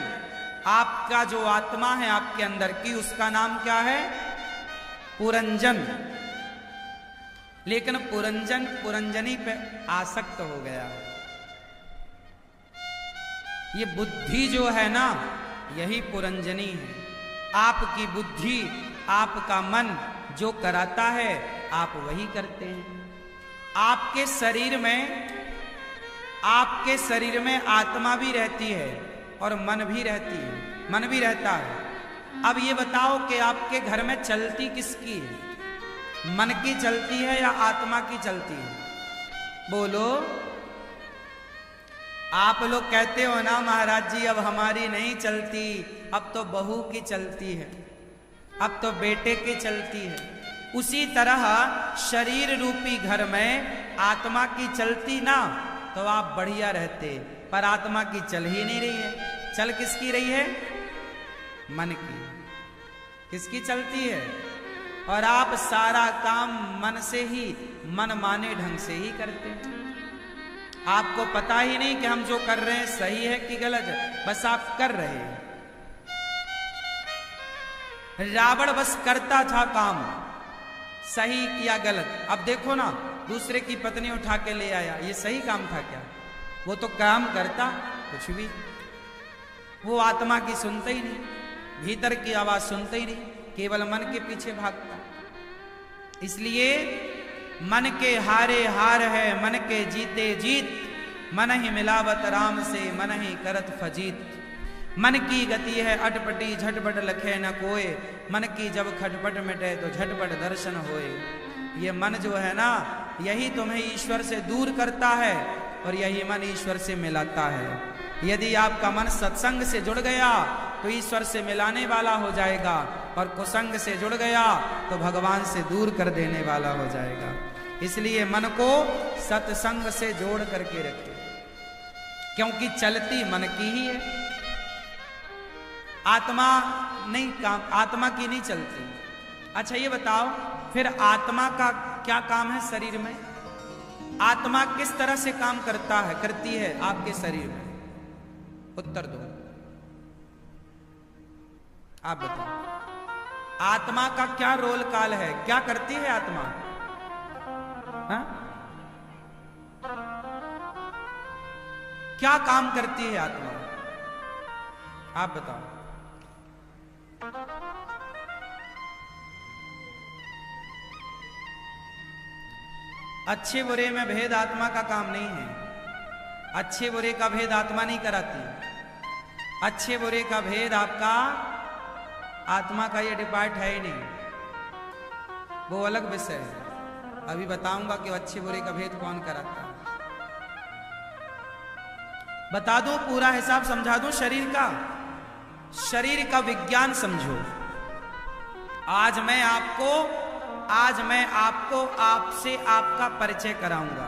आपका जो आत्मा है आपके अंदर की, उसका नाम क्या है? पुरंजन। लेकिन पुरंजन पुरंजनी पे आसक्त हो गया है। ये बुद्धि जो है ना, यही पुरंजनी है। आपकी बुद्धि, आपका मन जो कराता है आप वही करते हैं। आपके शरीर में आत्मा भी रहती है और मन भी रहता है। अब ये बताओ कि आपके घर में चलती किसकी है? मन की चलती है या आत्मा की चलती है? बोलो। आप लोग कहते हो ना, महाराज जी अब हमारी नहीं चलती, अब तो बहू की चलती है, अब तो बेटे की चलती है। उसी तरह शरीर रूपी घर में आत्मा की चलती ना तो आप बढ़िया रहते, पर आत्मा की चल ही नहीं रही है। चल किसकी रही है? मन की। किसकी चलती है? और आप सारा काम मन से ही, मन माने ढंग से ही करते हैं। आपको पता ही नहीं कि हम जो कर रहे हैं सही है कि गलत है, बस आप कर रहे हैं। रावण बस करता था काम, सही या गलत। अब देखो ना, दूसरे की पत्नी उठा के ले आया, ये सही काम था क्या? वो तो काम करता कुछ भी, वो आत्मा की सुनता ही नहीं, भीतर की आवाज सुनता ही नहीं, केवल मन के पीछे भागता। इसलिए मन के हारे हार है, मन के जीते जीत। मन ही मिलावत राम से, मन ही करत फजीत। मन की गति है अटपटी, झटपट लखे न कोय। मन की जब खटपट मिटे तो झटपट दर्शन होए। ये मन जो है ना, यही तुम्हें ईश्वर से दूर करता है और यही मन ईश्वर से मिलाता है। यदि आपका मन सत्संग से जुड़ गया तो ईश्वर से मिलाने वाला हो जाएगा, और कुसंग से जुड़ गया तो भगवान से दूर कर देने वाला हो जाएगा। इसलिए मन को सत्संग से जोड़ करके रखे, क्योंकि चलती मन की ही है, आत्मा नहीं काम, आत्मा की नहीं चलती। अच्छा ये बताओ, फिर आत्मा का क्या काम है शरीर में? आत्मा किस तरह से काम करती है आपके शरीर में? उत्तर दो, आप बताओ। आत्मा का क्या रोल काल है? क्या करती है आत्मा? हा? क्या काम करती है आत्मा? आप बताओ। अच्छे बुरे में भेद आत्मा का काम नहीं है। अच्छे बुरे का भेद आत्मा नहीं कराती। अच्छे बुरे का भेद आपका, आत्मा का ये डिपार्ट है ही नहीं। वो अलग विषय है। अभी बताऊंगा कि अच्छे बुरे का भेद कौन कराता है। बता दूं, पूरा हिसाब समझा दूं शरीर का विज्ञान समझो। आज मैं आपको आपसे आपका परिचय कराऊंगा।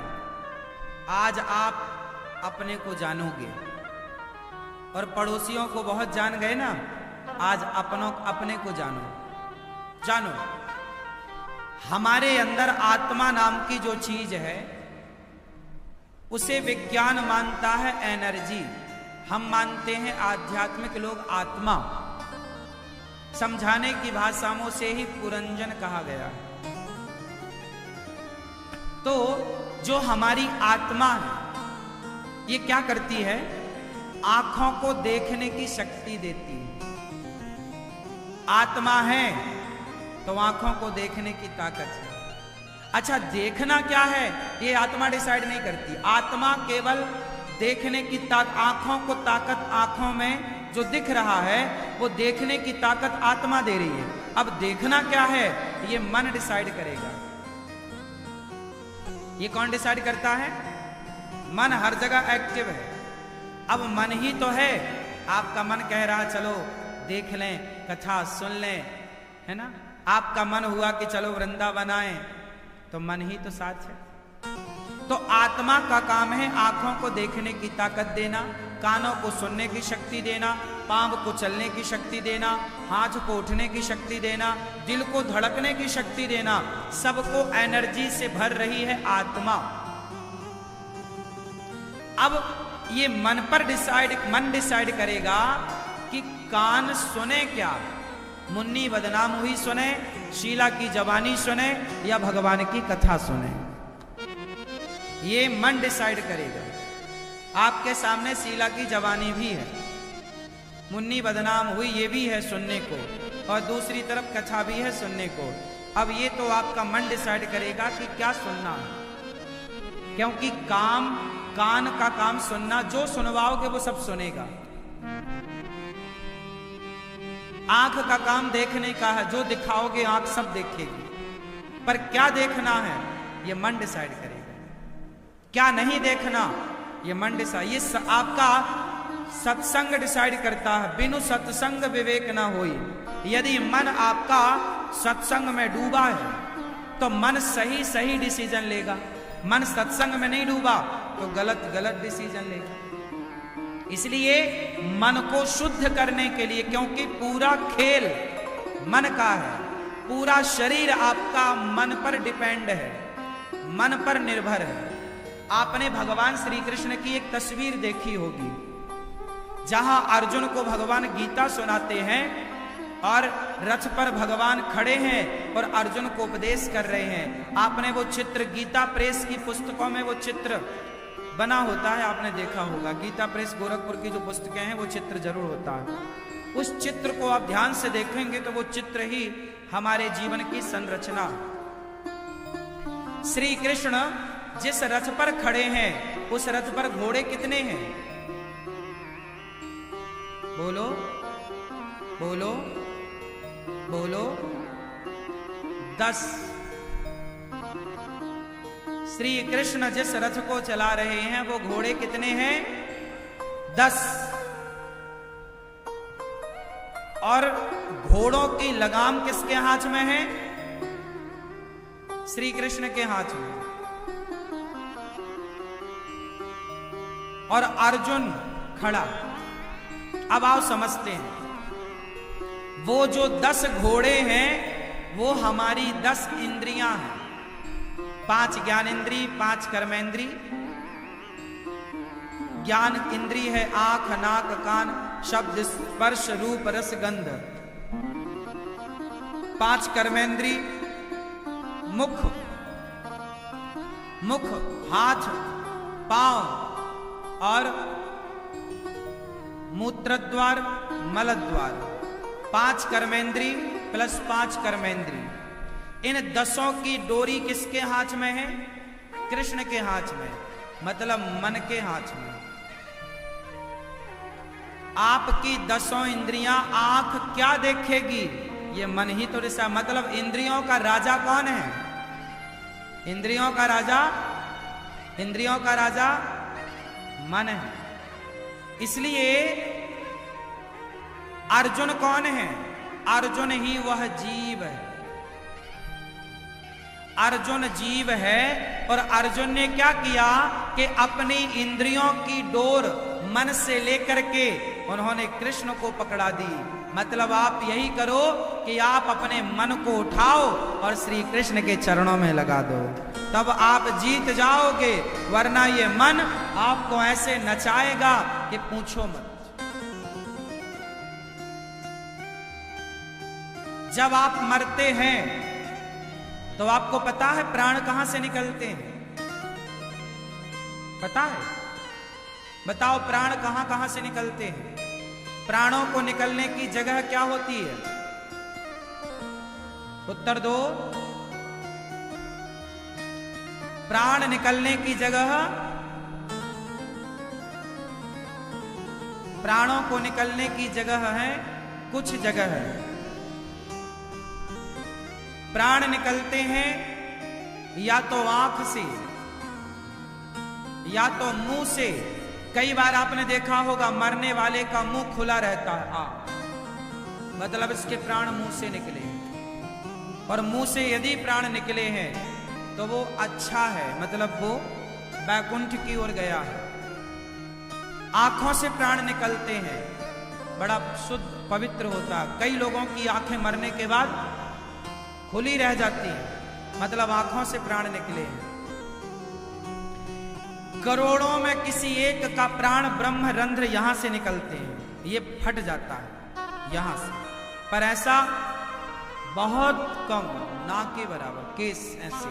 आज आप अपने को जानोगे, और पड़ोसियों को बहुत जान गए ना, आज अपने को जानो। हमारे अंदर आत्मा नाम की जो चीज है, उसे विज्ञान मानता है एनर्जी, हम मानते हैं आध्यात्मिक लोग आत्मा। समझाने की भाषाओं से ही पुरंजन कहा गया है। तो जो हमारी आत्मा है, ये क्या करती है? आंखों को देखने की शक्ति देती है। आत्मा है तो आंखों को देखने की ताकत है। अच्छा, देखना क्या है ये आत्मा डिसाइड नहीं करती। आत्मा केवल देखने की आंखों को ताकत, आंखों में जो दिख रहा है वो देखने की ताकत आत्मा दे रही है। अब देखना क्या है ये मन डिसाइड करेगा। ये कौन डिसाइड करता है? मन हर जगह एक्टिव है। अब मन ही तो है, आपका मन कह रहा चलो देख लें, कथा सुन लें, है ना। आपका मन हुआ कि चलो वृंदावन आए, तो मन ही तो साथ है। तो आत्मा का काम है आंखों को देखने की ताकत देना, कानों को सुनने की शक्ति देना, पांव को चलने की शक्ति देना, हाथ को उठने की शक्ति देना, दिल को धड़कने की शक्ति देना। सबको एनर्जी से भर रही है आत्मा। अब ये मन डिसाइड करेगा कि कान सुने क्या, मुन्नी बदनाम हुई सुने, शीला की जवानी सुने, या भगवान की कथा सुने। ये मन डिसाइड करेगा। आपके सामने शीला की जवानी भी है, मुन्नी बदनाम हुई ये भी है सुनने को, और दूसरी तरफ कथा भी है सुनने को। अब ये तो आपका मन डिसाइड करेगा कि क्या सुनना है, क्योंकि कान का काम सुनना, जो सुनवाओगे वो सब सुनेगा। आंख का काम देखने का है, जो दिखाओगे आंख सब देखेगी। पर क्या देखना है ये मन डिसाइड करेगा। क्या नहीं देखना ये मन डिसाइड, ये आपका सत्संग डिसाइड करता है। बिनु सत्संग विवेक ना होई। यदि मन आपका सत्संग में डूबा है तो मन सही डिसीजन लेगा। मन सत्संग में नहीं डूबा तो गलत डिसीजन लेगा। इसलिए मन को शुद्ध करने के लिए, क्योंकि पूरा खेल मन का है, पूरा शरीर आपका मन पर डिपेंड है, मन पर निर्भर है। आपने भगवान श्री कृष्ण की एक तस्वीर देखी होगी, जहां अर्जुन को भगवान गीता सुनाते हैं और रथ पर भगवान खड़े हैं और अर्जुन को उपदेश कर रहे हैं। आपने वो चित्र, गीता प्रेस की पुस्तकों में वो चित्र बना होता है, आपने देखा होगा। गीता प्रेस गोरखपुर की जो पुस्तकें हैं वो चित्र जरूर होता है। उस चित्र को आप ध्यान से देखेंगे तो वो चित्र ही हमारे जीवन की संरचना। श्री कृष्ण जिस रथ पर खड़े हैं उस रथ पर घोड़े कितने हैं? बोलो बोलो बोलो। 10। श्री कृष्ण जिस रथ को चला रहे हैं वो घोड़े कितने हैं? 10। और घोड़ों की लगाम किसके हाथ में है? श्री कृष्ण के हाथ में। और अर्जुन खड़ा। अब आओ समझते हैं, वो जो 10 घोड़े हैं वो हमारी 10 इंद्रियां हैं। 5 ज्ञानेंद्री, 5 कर्मेंद्री। ज्ञान इंद्री है आंख, नाक, कान, शब्द, स्पर्श, रूप, रस, गंध। 5 कर्मेंद्री मुख, हाथ, पांव और मूत्रद्वार, मलद्वार। 5 कर्मेंद्री प्लस 5 कर्मेंद्री। इन 10 की डोरी किसके हाथ में है? कृष्ण के हाथ में, मतलब मन के हाथ में। आपकी 10 इंद्रियां, आंख क्या देखेगी? ये मन ही तो रिसा, मतलब इंद्रियों का राजा कौन है? इंद्रियों का राजा, इंद्रियों का राजा मन है। इसलिए अर्जुन कौन है? अर्जुन ही वह जीव है। अर्जुन जीव है और अर्जुन ने क्या किया कि अपनी इंद्रियों की डोर मन से लेकर के उन्होंने कृष्ण को पकड़ा दी। मतलब आप यही करो कि आप अपने मन को उठाओ और श्री कृष्ण के चरणों में लगा दो, तब आप जीत जाओगे, वरना ये मन आपको ऐसे नचाएगा कि पूछो मत। जब आप मरते हैं तो आपको पता है प्राण कहां से निकलते हैं? पता है? बताओ प्राण कहां कहां से निकलते हैं? प्राणों को निकलने की जगह क्या होती है? उत्तर दो। प्राण निकलने की जगह, प्राणों को निकलने की जगह है कुछ जगह है। प्राण निकलते हैं या तो आंख से या तो मुंह से। कई बार आपने देखा होगा मरने वाले का मुंह खुला रहता है, मतलब इसके प्राण मुंह से निकले। और मुंह से यदि प्राण निकले हैं तो वो अच्छा है, मतलब वो वैकुंठ की ओर गया है। आंखों से प्राण निकलते हैं, बड़ा शुद्ध पवित्र होता है। कई लोगों की आंखें मरने के बाद खुली रह जाती है, मतलब आंखों से प्राण निकले हैं। करोड़ों में किसी एक का प्राण ब्रह्म रंध्र यहां से निकलते हैं, ये फट जाता है यहां से, पर ऐसा बहुत कम, ना के बराबर केस ऐसे।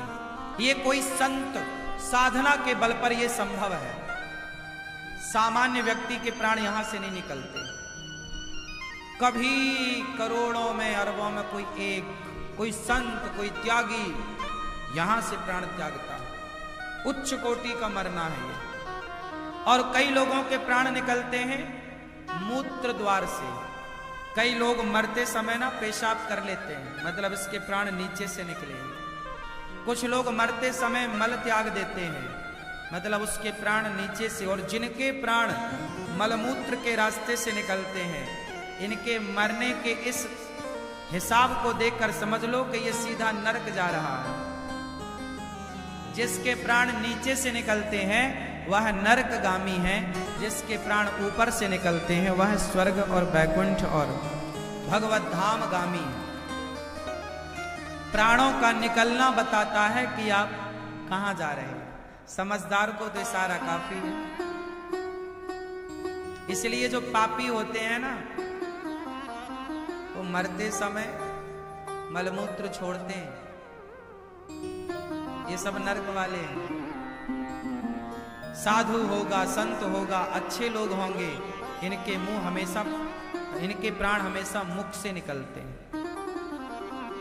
ये कोई संत साधना के बल पर यह संभव है। सामान्य व्यक्ति के प्राण यहां से नहीं निकलते। कभी करोड़ों में अरबों में कोई एक, कोई संत, कोई त्यागी यहां से प्राण त्यागता है। उच्च कोटि का मरना है ये। और कई लोगों के प्राण निकलते हैं मूत्र द्वार से। कई लोग मरते समय ना पेशाब कर लेते हैं, मतलब इसके प्राण नीचे से निकले। कुछ लोग मरते समय मल त्याग देते हैं, मतलब उसके प्राण नीचे से। और जिनके प्राण मलमूत्र के रास्ते से निकलते हैं, इनके मरने के इस हिसाब को देखकर समझ लो कि ये सीधा नरक जा रहा है। जिसके प्राण नीचे से निकलते हैं वह नरकगामी है, जिसके प्राण ऊपर से निकलते हैं वह स्वर्ग और वैकुंठ और भगवत धाम गामी है। प्राणों का निकलना बताता है कि आप कहां जा रहे हैं। समझदार को तो इशारा काफी है। इसलिए जो पापी होते हैं ना, वो मरते समय मलमूत्र छोड़ते हैं। ये सब नरक वाले हैं। साधु होगा, संत होगा, अच्छे लोग होंगे, इनके मुंह हमेशा, इनके प्राण हमेशा मुख से निकलते हैं,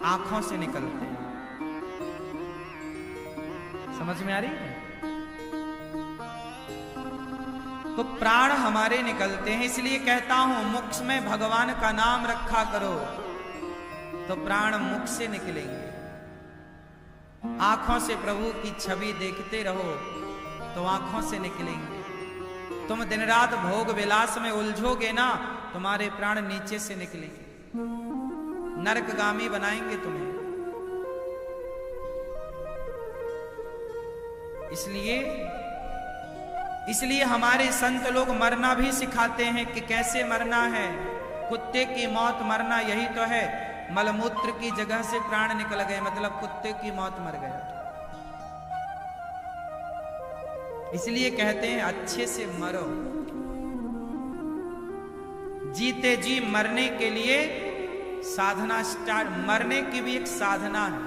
आंखों से निकलते हैं। समझ में आ रही है? तो प्राण हमारे निकलते हैं। इसलिए कहता हूं मुख में भगवान का नाम रखा करो तो प्राण मुख से निकलेंगे। आंखों से प्रभु की छवि देखते रहो तो आंखों से निकलेंगे। तुम दिन रात भोग विलास में उलझोगे ना, तुम्हारे प्राण नीचे से निकलेंगे, नरकगामी बनाएंगे तुम्हें। इसलिए हमारे संत लोग मरना भी सिखाते हैं कि कैसे मरना है। कुत्ते की मौत मरना यही तो है। मलमूत्र की जगह से प्राण निकल गए, मतलब कुत्ते की मौत मर गया। इसलिए कहते हैं अच्छे से मरो। जीते जी मरने के लिए साधना स्टार्ट। मरने की भी एक साधना है।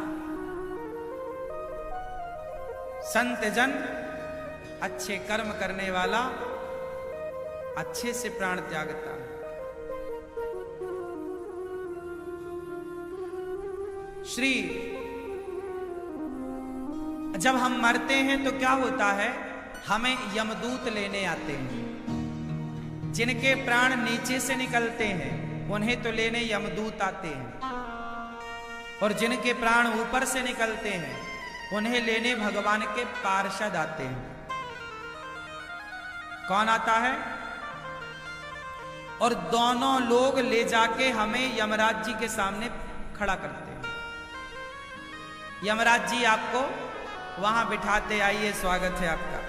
संत जन, अच्छे कर्म करने वाला अच्छे से प्राण त्यागता है। श्री जब हम मरते हैं तो क्या होता है, हमें यमदूत लेने आते हैं। जिनके प्राण नीचे से निकलते हैं उन्हें तो लेने यमदूत आते हैं। और जिनके प्राण ऊपर से निकलते हैं उन्हें लेने भगवान के पार्षद आते हैं। कौन आता है? और दोनों लोग ले जाके हमें यमराज जी के सामने खड़ा करते हैं। यमराज जी आपको वहां बिठाते, आइए स्वागत है आपका।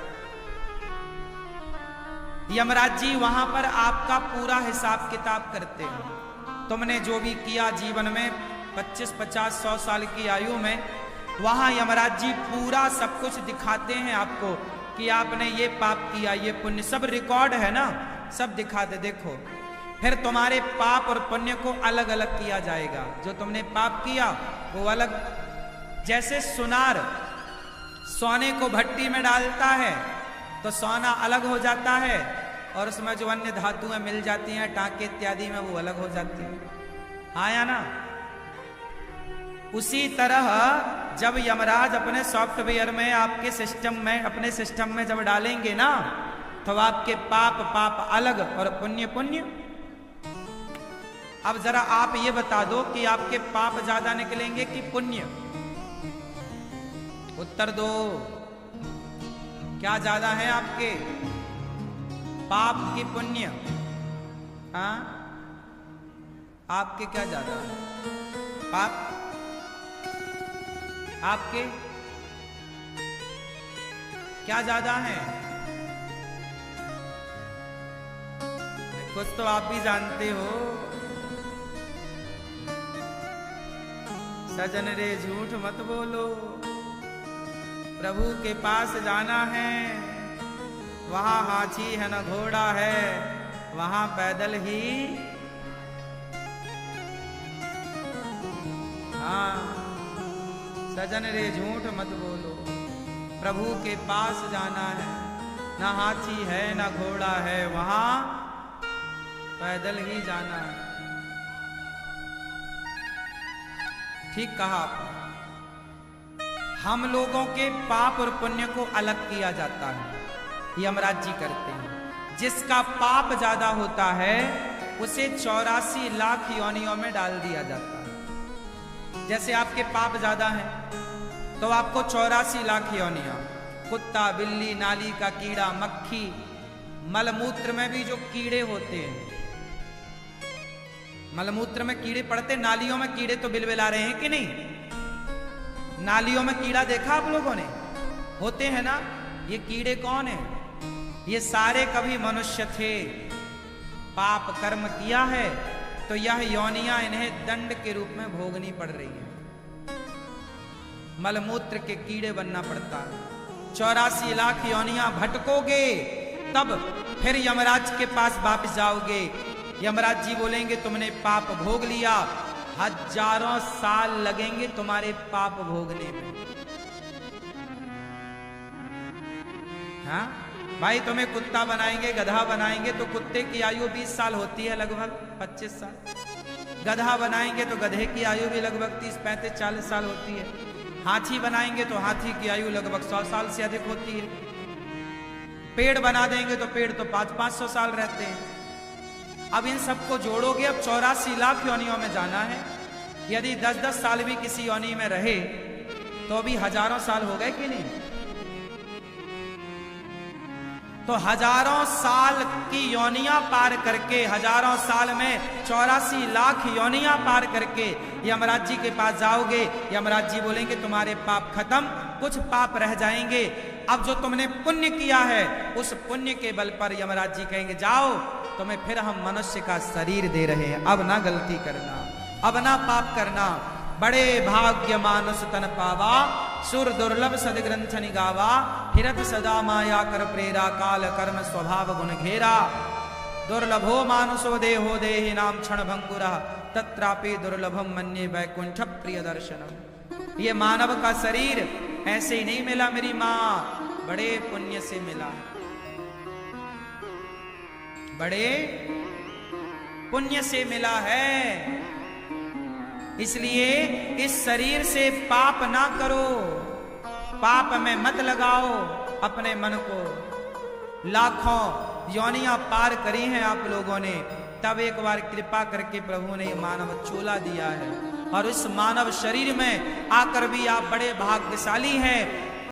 यमराज जी वहां पर आपका पूरा हिसाब किताब करते हैं। तुमने जो भी किया जीवन में 25, 50, 100 साल की आयु में, वहां यमराज जी पूरा सब कुछ दिखाते हैं आपको कि आपने ये पाप किया, ये पुण्य, सब रिकॉर्ड है ना, सब दिखाते। देखो, फिर तुम्हारे पाप और पुण्य को अलग अलग किया जाएगा। जो तुमने पाप किया वो अलग, जैसे सुनार सोने को भट्टी में डालता है तो सोना अलग हो जाता है, और उसमें जो अन्य धातुएं मिल जाती हैं टांके इत्यादि में, वो अलग हो जाती है। हाँ या ना? उसी तरह जब यमराज अपने सॉफ्टवेयर में आपके सिस्टम में, अपने सिस्टम में जब डालेंगे ना, तो आपके पाप अलग और पुण्य पुण्य। अब जरा आप ये बता दो कि आपके पाप ज्यादा निकलेंगे कि पुण्य? उत्तर दो, क्या ज्यादा है आपके, पाप की पुण्य? हाँ, आपके क्या ज्यादा है, पाप आपके क्या ज्यादा है? कुछ तो आप भी जानते हो। सजन रे झूठ मत बोलो, प्रभु के पास जाना है, वहां हाथी है न घोड़ा है, वहां पैदल ही। हाँ, सजन रे झूठ मत बोलो, प्रभु के पास जाना है, न हाथी है न घोड़ा है, वहां पैदल ही जाना है। ठीक कहा आपने। हम लोगों के पाप और पुण्य को अलग किया जाता है, यमराज जी करते हैं। जिसका पाप ज्यादा होता है उसे 84 लाख योनियों में डाल दिया जाता है। जैसे आपके पाप ज्यादा हैं तो आपको 84 लाख योनियां, कुत्ता, बिल्ली, नाली का कीड़ा, मक्खी, मलमूत्र में भी जो कीड़े होते हैं, मलमूत्र में कीड़े पड़ते, नालियों में कीड़े तो बिलबिला रहे हैं कि नहीं? नालियों में कीड़ा देखा आप लोगों ने? होते हैं ना। ये कीड़े कौन है? ये सारे कभी मनुष्य थे, पाप कर्म किया है तो यह योनियां इन्हें दंड के रूप में भोगनी पड़ रही है। मलमूत्र के कीड़े बनना पड़ता है। 84 लाख योनियां भटकोगे तब फिर यमराज के पास वापस जाओगे। यमराज जी बोलेंगे तुमने पाप भोग लिया, हजारों साल लगेंगे तुम्हारे पाप भोगने में। हाँ भाई, तुम्हें कुत्ता बनाएंगे, गधा बनाएंगे तो कुत्ते की आयु 20 साल होती है, लगभग 25 साल। गधा बनाएंगे तो गधे की आयु भी लगभग 30, 35, 40 साल होती है। हाथी बनाएंगे तो हाथी की आयु लगभग 100 साल से अधिक होती है। पेड़ बना देंगे तो पेड़ तो 500-500 साल रहते हैं। अब इन सबको जोड़ोगे, अब 84 लाख योनियों में जाना है। यदि 10-10 साल भी किसी योनि में रहे तो अभी हजारों साल हो गए कि नहीं? तो हजारों साल की योनियां पार करके, हजारों साल में 84 लाख योनियां पार करके यमराज जी के पास जाओगे। यमराज जी बोलेंगे तुम्हारे पाप खत्म, कुछ पाप रह जाएंगे। अब जो तुमने पुण्य किया है उस पुण्य के बल पर यमराज जी कहेंगे जाओ, तुम्हें फिर हम मनुष्य का शरीर दे रहे हैं, अब ना गलती करना, अब ना पाप करना। बड़े भाग्य मानुष तन पावा, सुर दुर्लभ सदग्रंथ निगावा, हिरत सदा माया कर प्रेरा, काल कर्म स्वभाव गुण घेरा। दुर्लभो मानुषो देहो देहि नाम क्षण भंगुरा, तत्रापि दुर्लभम मन्ये वैकुंठ प्रिय दर्शनम। ये मानव का शरीर ऐसे ही नहीं मिला मेरी माँ, बड़े पुण्य से मिला, बड़े पुण्य से मिला है। इसलिए इस शरीर से पाप ना करो, पाप में मत लगाओ अपने मन को। लाखों योनियां पार करी हैं आप लोगों ने, तब एक बार कृपा करके प्रभु ने मानव चोला दिया है। और इस मानव शरीर में आकर भी आप बड़े भाग्यशाली हैं